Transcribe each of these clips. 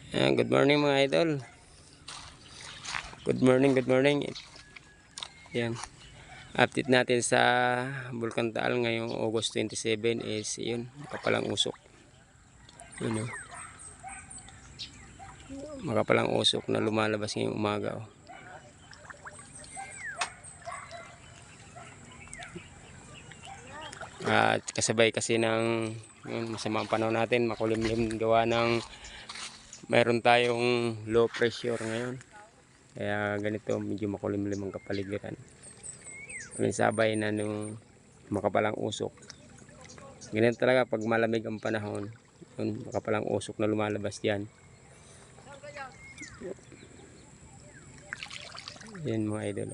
Good morning mga idol. Good morning, good morning. Yan. Update natin sa Bulkan Taal ngayong August 27 is yun, makapalang usok. Yun o. Makapalang usok na lumalabas ngayong umaga o. At kasabay kasi ng masamang panahon natin, makulimlim gawa ng mayroon tayong low pressure ngayon. Kaya ganito medyo makulimlim ang kapaligiran. Sabay na nung makapalang usok. Ganyan talaga pag malamig ang panahon. Yun, makapalang usok na lumalabas diyan. Yan mga idol.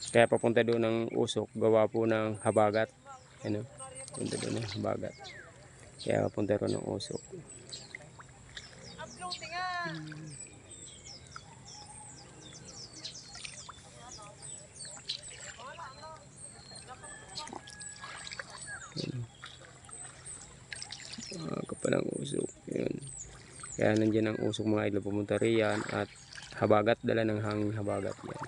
Kaya papunta doon ng usok, gawa po ng habagat. Ano? Punta doon ng habagat. Kaya papunta doon ng usok. Kapalang usok. Yun. Kaya nandiyan ang usok mga idol, pumunta riyan at habagat, dala ng hangin habagat yan.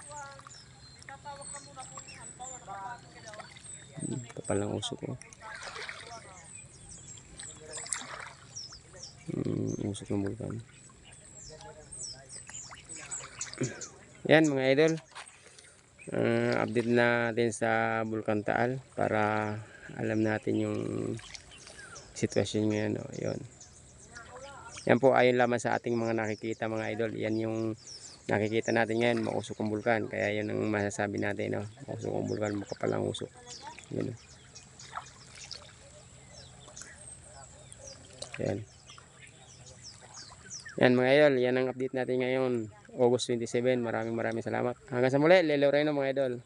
Kapalang usok oh. Usok ng bulkan. Yan mga idol. Update natin sa Bulkan Taal para alam natin yung sitwasyon ngayon oh. Yun. Yan po ayon lamang sa ating mga nakikita mga idol. Yan yung nakikita natin ngayon, mausok ang bulkan. Kaya yun ang masasabi natin no? Mausok ang bulkan, makapalang usok. Yan oh. Yan. Yan mga idol, yan ang update natin ngayon August 27. Maraming salamat. Hanggang sa muli, Lelo Reno mga idol.